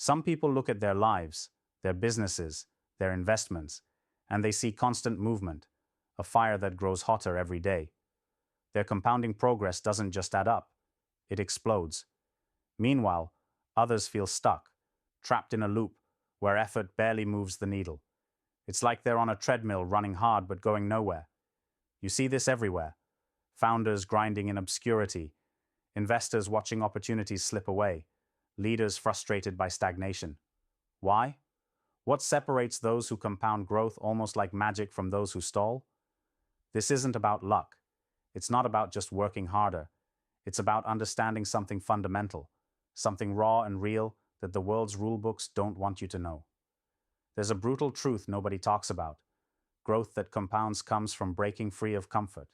Some people look at their lives, their businesses, their investments, and they see constant movement, a fire that grows hotter every day. Their compounding progress doesn't just add up, it explodes. Meanwhile, others feel stuck, trapped in a loop where effort barely moves the needle. It's like they're on a treadmill running hard but going nowhere. You see this everywhere. Founders grinding in obscurity, investors watching opportunities slip away, leaders frustrated by stagnation. Why? What separates those who compound growth almost like magic from those who stall? This isn't about luck. It's not about just working harder. It's about understanding something fundamental, something raw and real that the world's rulebooks don't want you to know. There's a brutal truth nobody talks about. Growth that compounds comes from breaking free of comfort.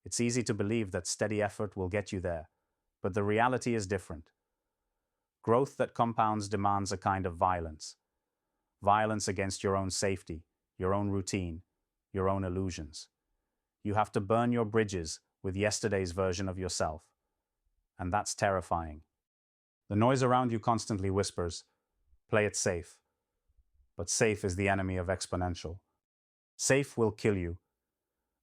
It's easy to believe that steady effort will get you there, but the reality is different. Growth that compounds demands a kind of violence. Violence against your own safety, your own routine, your own illusions. You have to burn your bridges with yesterday's version of yourself. And that's terrifying. The noise around you constantly whispers, play it safe. But safe is the enemy of exponential. Safe will kill you.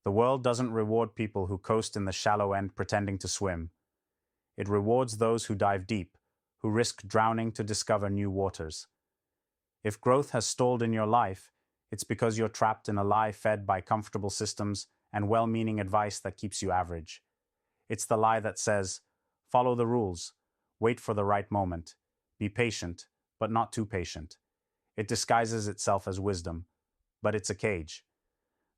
The world doesn't reward people who coast in the shallow end pretending to swim. It rewards those who dive deep, who risk drowning to discover new waters. If growth has stalled in your life, it's because you're trapped in a lie fed by comfortable systems and well-meaning advice that keeps you average. It's the lie that says, follow the rules, wait for the right moment, be patient, but not too patient. It disguises itself as wisdom, but it's a cage.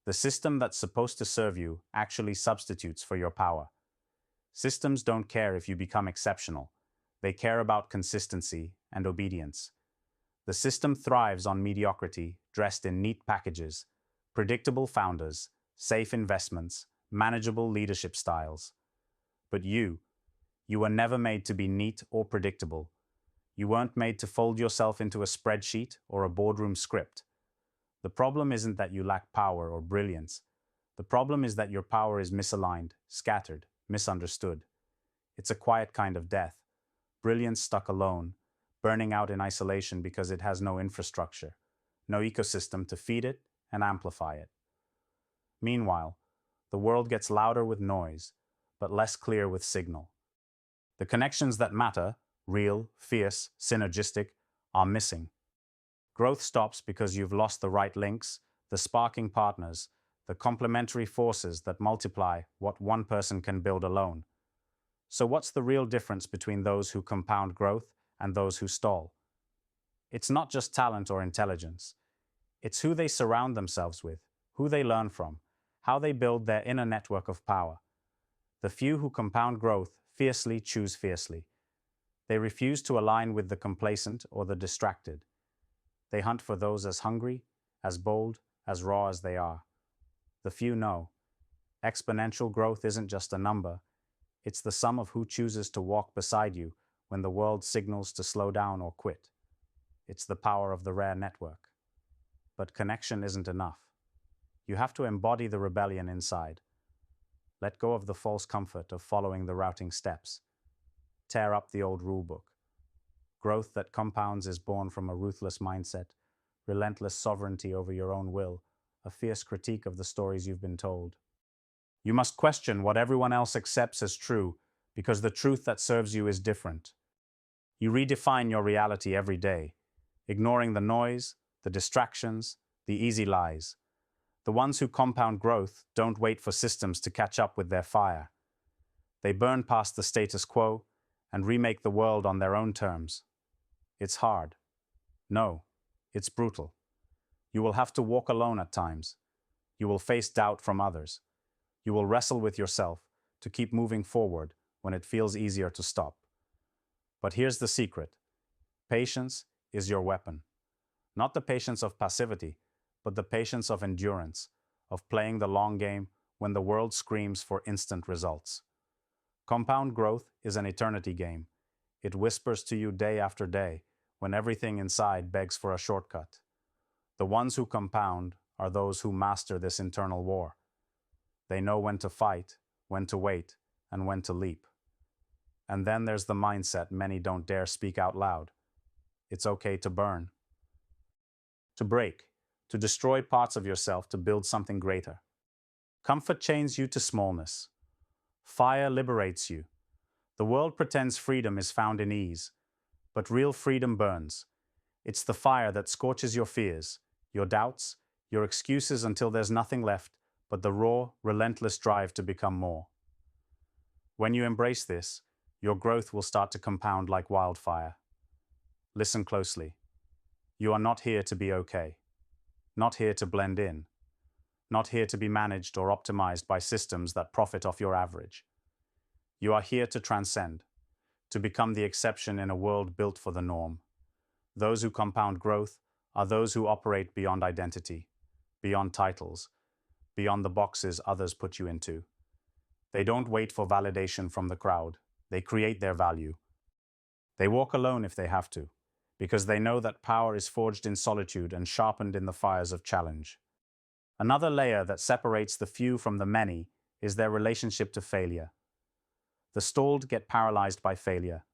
The system that's supposed to serve you actually substitutes for your power. Systems don't care if you become exceptional. They care about consistency and obedience. The system thrives on mediocrity dressed in neat packages, predictable founders, safe investments, manageable leadership styles. But you were never made to be neat or predictable. You weren't made to fold yourself into a spreadsheet or a boardroom script. The problem isn't that you lack power or brilliance. The problem is that your power is misaligned, scattered, misunderstood. It's a quiet kind of death. Brilliance stuck alone, burning out in isolation because it has no infrastructure, no ecosystem to feed it and amplify it. Meanwhile, the world gets louder with noise, but less clear with signal. The connections that matter, real, fierce, synergistic, are missing. Growth stops because you've lost the right links, the sparking partners, the complementary forces that multiply what one person can build alone. So what's the real difference between those who compound growth and those who stall? It's not just talent or intelligence. It's who they surround themselves with, who they learn from, how they build their inner network of power. The few who compound growth fiercely choose fiercely. They refuse to align with the complacent or the distracted. They hunt for those as hungry, as bold, as raw as they are. The few know. Exponential growth isn't just a number. It's the sum of who chooses to walk beside you when the world signals to slow down or quit. It's the power of the rare network. But connection isn't enough. You have to embody the rebellion inside. Let go of the false comfort of following the routing steps. Tear up the old rulebook. Growth that compounds is born from a ruthless mindset, relentless sovereignty over your own will, a fierce critique of the stories you've been told. You must question what everyone else accepts as true, because the truth that serves you is different. You redefine your reality every day, ignoring the noise, the distractions, the easy lies. The ones who compound growth don't wait for systems to catch up with their fire. They burn past the status quo and remake the world on their own terms. It's hard. No, it's brutal. You will have to walk alone at times. You will face doubt from others. You will wrestle with yourself to keep moving forward when it feels easier to stop. But here's the secret. Patience is your weapon. Not the patience of passivity, but the patience of endurance, of playing the long game when the world screams for instant results. Compound growth is an eternity game. It whispers to you day after day when everything inside begs for a shortcut. The ones who compound are those who master this internal war. They know when to fight, when to wait, and when to leap. And then there's the mindset many don't dare speak out loud. It's okay to burn, to break, to destroy parts of yourself to build something greater. Comfort chains you to smallness. Fire liberates you. The world pretends freedom is found in ease, but real freedom burns. It's the fire that scorches your fears, your doubts, your excuses until there's nothing left but the raw, relentless drive to become more. When you embrace this, your growth will start to compound like wildfire. Listen closely. You are not here to be okay, not here to blend in, not here to be managed or optimized by systems that profit off your average. You are here to transcend, to become the exception in a world built for the norm. Those who compound growth are those who operate beyond identity, beyond titles, beyond the boxes others put you into. They don't wait for validation from the crowd. They create their value. They walk alone if they have to, because they know that power is forged in solitude and sharpened in the fires of challenge. Another layer that separates the few from the many is their relationship to failure. The stalled get paralyzed by failure.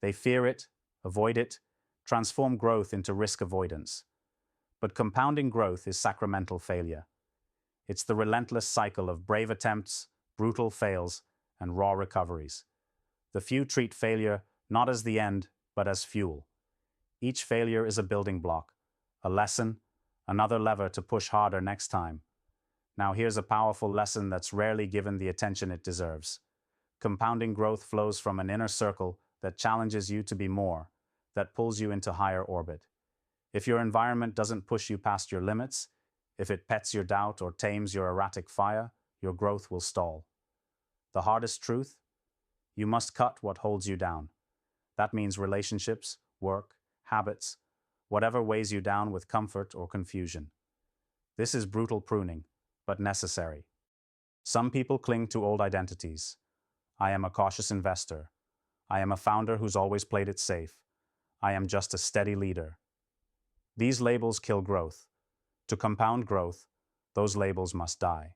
They fear it, avoid it, transform growth into risk avoidance. But compounding growth is sacramental failure. It's the relentless cycle of brave attempts, brutal fails, and raw recoveries. The few treat failure not as the end, but as fuel. Each failure is a building block, a lesson, another lever to push harder next time. Now here's a powerful lesson that's rarely given the attention it deserves. Compounding growth flows from an inner circle that challenges you to be more, that pulls you into higher orbit. If your environment doesn't push you past your limits, if it pets your doubt or tames your erratic fire, your growth will stall. The hardest truth? You must cut what holds you down. That means relationships, work, habits, whatever weighs you down with comfort or confusion. This is brutal pruning, but necessary. Some people cling to old identities. I am a cautious investor. I am a founder who's always played it safe. I am just a steady leader. These labels kill growth. To compound growth, those labels must die.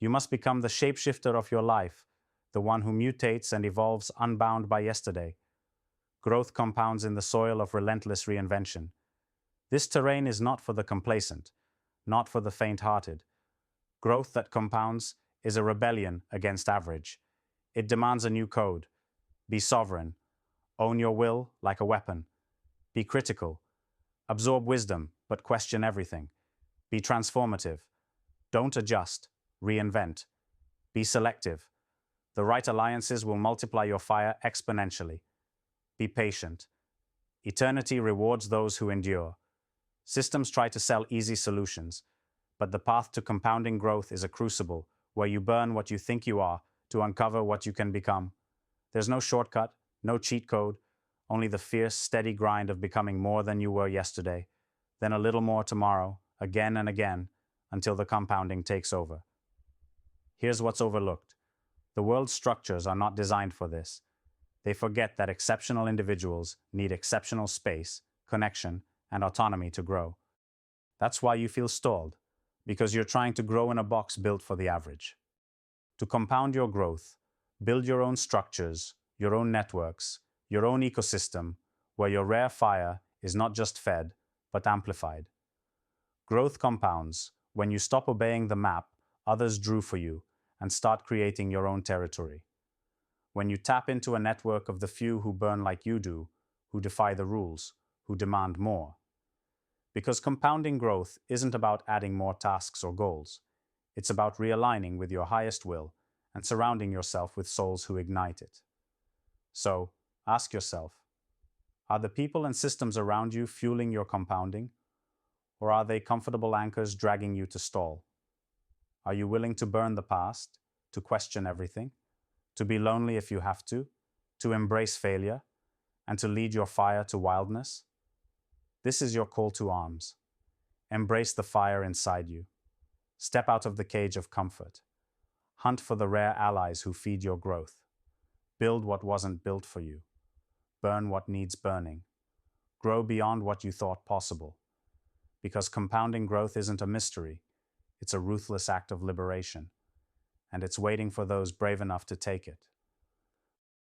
You must become the shapeshifter of your life, the one who mutates and evolves unbound by yesterday. Growth compounds in the soil of relentless reinvention. This terrain is not for the complacent, not for the faint-hearted. Growth that compounds is a rebellion against average. It demands a new code. Be sovereign. Own your will like a weapon. Be critical. Absorb wisdom, but question everything. Be transformative. Don't adjust. Reinvent. Be selective. The right alliances will multiply your fire exponentially. Be patient. Eternity rewards those who endure. Systems try to sell easy solutions, but the path to compounding growth is a crucible where you burn what you think you are to uncover what you can become. There's no shortcut, no cheat code, only the fierce, steady grind of becoming more than you were yesterday, then a little more tomorrow, again and again, until the compounding takes over. Here's what's overlooked. The world's structures are not designed for this. They forget that exceptional individuals need exceptional space, connection, and autonomy to grow. That's why you feel stalled, because you're trying to grow in a box built for the average. To compound your growth, build your own structures, your own networks, your own ecosystem, where your rare fire is not just fed, but amplified. Growth compounds when you stop obeying the map others drew for you and start creating your own territory. When you tap into a network of the few who burn like you do, who defy the rules, who demand more. Because compounding growth isn't about adding more tasks or goals. It's about realigning with your highest will and surrounding yourself with souls who ignite it. So, ask yourself, are the people and systems around you fueling your compounding? Or are they comfortable anchors dragging you to stall? Are you willing to burn the past, to question everything, to be lonely if you have to embrace failure, and to lead your fire to wildness? This is your call to arms. Embrace the fire inside you. Step out of the cage of comfort. Hunt for the rare allies who feed your growth. Build what wasn't built for you. Burn what needs burning. Grow beyond what you thought possible. Because compounding growth isn't a mystery. It's a ruthless act of liberation. And it's waiting for those brave enough to take it.